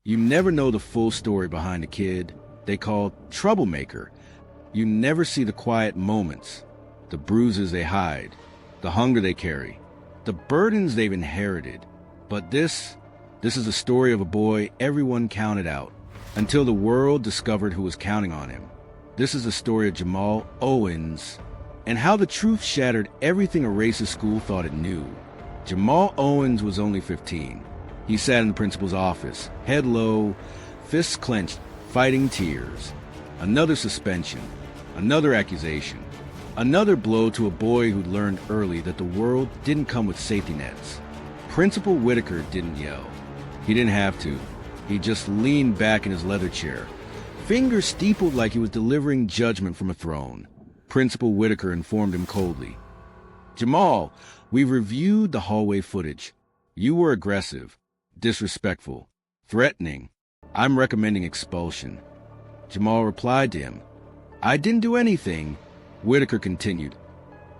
You never know the full story behind a kid they call troublemaker. You never see the quiet moments, the bruises they hide, the hunger they carry, the burdens they've inherited. But this is the story of a boy everyone counted out, until the world discovered who was counting on him. This is the story of Jamal Owens, and how the truth shattered everything a racist school thought it knew. Jamal Owens was only 15. He sat in the principal's office, head low, fists clenched, fighting tears. Another suspension, another accusation, another blow to a boy who'd learned early that the world didn't come with safety nets. Principal Whitaker didn't yell. He didn't have to. He just leaned back in his leather chair, fingers steepled like he was delivering judgment from a throne. Principal Whitaker informed him coldly, "Jamal, we've reviewed the hallway footage. You were aggressive, disrespectful, threatening. I'm recommending expulsion." Jamal replied to him, "I didn't do anything." Whitaker continued,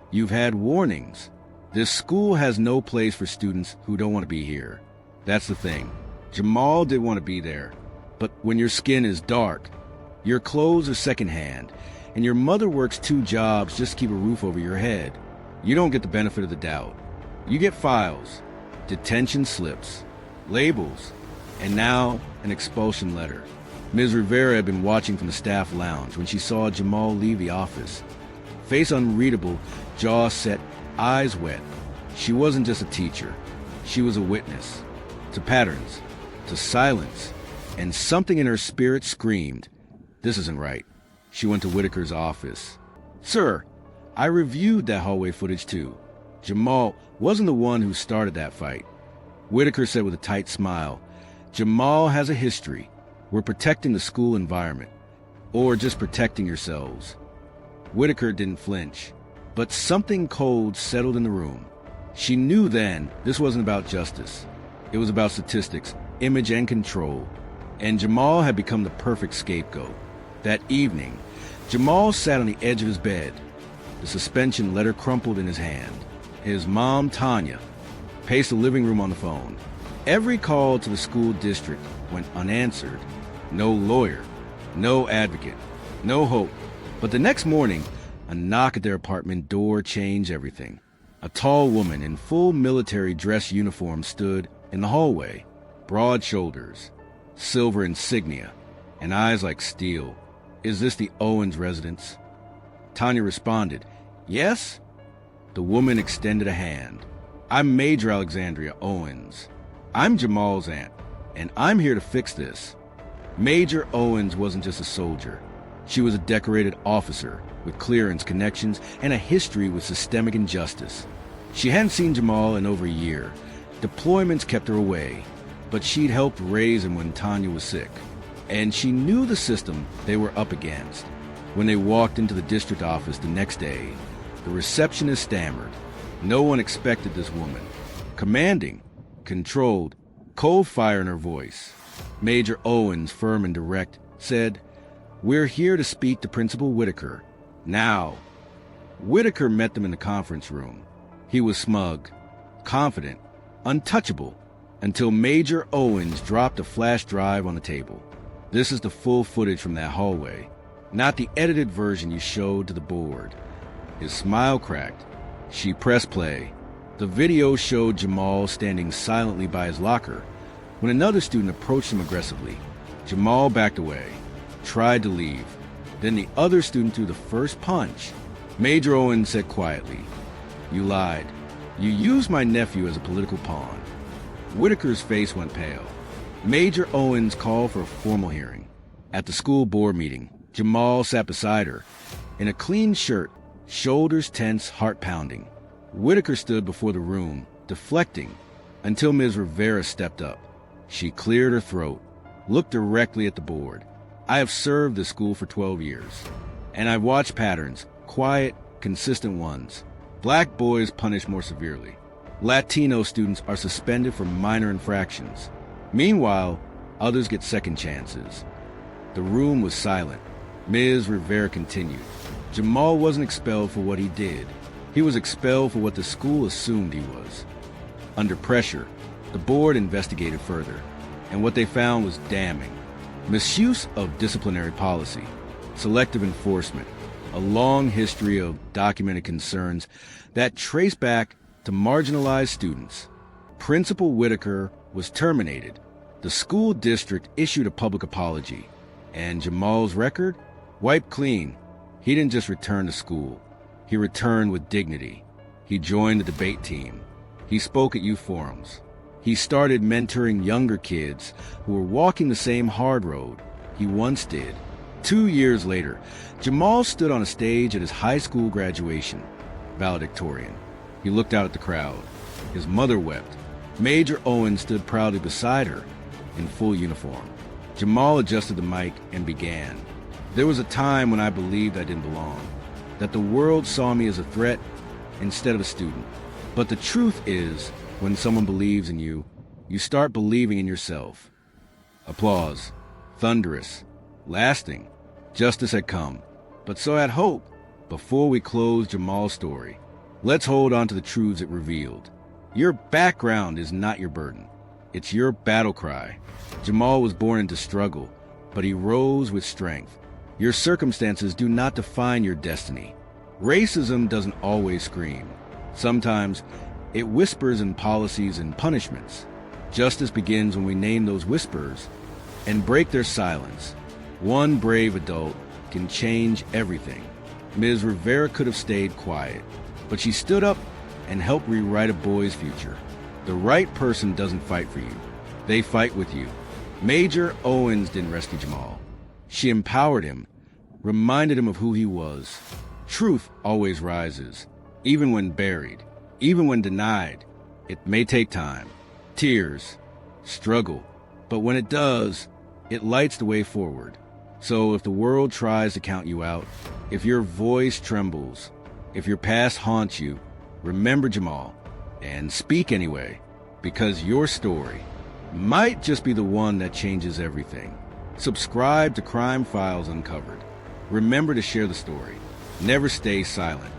"You've had warnings. This school has no place for students who don't want to be here. That's the thing. Jamal didn't want to be there. But when your skin is dark, your clothes are secondhand, and your mother works 2 jobs just to keep a roof over your head, you don't get the benefit of the doubt. You get files, detention slips, labels, and now an expulsion letter." Ms. Rivera had been watching from the staff lounge when she saw Jamal leave the office. Face unreadable, jaw set, eyes wet. She wasn't just a teacher. She was a witness to patterns, to silence, and something in her spirit screamed, "This isn't right." She went to Whitaker's office. "Sir, I reviewed that hallway footage too. Jamal wasn't the one who started that fight." Whitaker said with a tight smile, "Jamal has a history. We're protecting the school environment, or just protecting yourselves." Whitaker didn't flinch, but something cold settled in the room. She knew then this wasn't about justice. It was about statistics, image, and control. And Jamal had become the perfect scapegoat. That evening, Jamal sat on the edge of his bed, the suspension letter crumpled in his hand. His mom, Tanya, paced the living room on the phone. Every call to the school district went unanswered. No lawyer, no advocate, no hope. But the next morning, a knock at their apartment door changed everything. A tall woman in full military dress uniform stood in the hallway, broad shoulders, silver insignia, and eyes like steel. "Is this the Owens residence?" Tanya responded, "Yes." The woman extended a hand. "I'm Major Alexandria Owens. I'm Jamal's aunt, and I'm here to fix this." Major Owens wasn't just a soldier. She was a decorated officer with clearance connections and a history with systemic injustice. She hadn't seen Jamal in over a year. Deployments kept her away, but she'd helped raise him when Tanya was sick. And she knew the system they were up against. When they walked into the district office the next day, the receptionist stammered. No one expected this woman. Commanding, controlled, cold fire in her voice. Major Owens, firm and direct, said, "We're here to speak to Principal Whitaker. Now." Whitaker met them in the conference room. He was smug, confident, untouchable, until Major Owens dropped a flash drive on the table. "This is the full footage from that hallway, not the edited version you showed to the board." His smile cracked. She pressed play. The video showed Jamal standing silently by his locker when another student approached him aggressively. Jamal backed away, tried to leave. Then the other student threw the first punch. Major Owens said quietly, "You lied. You used my nephew as a political pawn." Whitaker's face went pale. Major Owens called for a formal hearing. At the school board meeting, Jamal sat beside her, in a clean shirt, shoulders tense, heart pounding. Whitaker stood before the room, deflecting, until Ms. Rivera stepped up. She cleared her throat, looked directly at the board. "I have served this school for 12 years, and I've watched patterns, quiet, consistent ones. Black boys punished more severely. Latino students are suspended for minor infractions. Meanwhile, others get second chances." The room was silent. Ms. Rivera continued, "Jamal wasn't expelled for what he did. He was expelled for what the school assumed he was." Under pressure, the board investigated further. and what they found was damning. Misuse of disciplinary policy, selective enforcement, a long history of documented concerns that trace back to marginalized students. Principal Whitaker was terminated. The school district issued a public apology, and Jamal's record wiped clean. He didn't just return to school. He returned with dignity. He joined the debate team. He spoke at youth forums. He started mentoring younger kids who were walking the same hard road he once did. 2 years later, Jamal stood on a stage at his high school graduation, valedictorian. He looked out at the crowd. His mother wept. Major Owen stood proudly beside her in full uniform. Jamal adjusted the mic and began. There was a time when I believed I didn't belong, that the world saw me as a threat instead of a student. But the truth is, when someone believes in you, you start believing in yourself. Applause. Thunderous. Lasting. Justice had come. But so had hope. Before we close Jamal's story, let's hold on to the truths it revealed. Your background is not your burden. It's your battle cry. Jamal was born into struggle, but he rose with strength. Your circumstances do not define your destiny. Racism doesn't always scream. Sometimes it whispers in policies and punishments. Justice begins when we name those whispers and break their silence. One brave adult can change everything. Ms. Rivera could have stayed quiet, but she stood up and helped rewrite a boy's future. The right person doesn't fight for you. They fight with you. Major Owens didn't rescue Jamal. She empowered him, reminded him of who he was. Truth always rises, even when buried, even when denied. It may take time, tears, struggle, but when it does, it lights the way forward. So if the world tries to count you out, if your voice trembles, if your past haunts you, remember Jamal and speak anyway, because your story might just be the one that changes everything. Subscribe to Crime Files Uncovered. Remember to share the story. Never stay silent.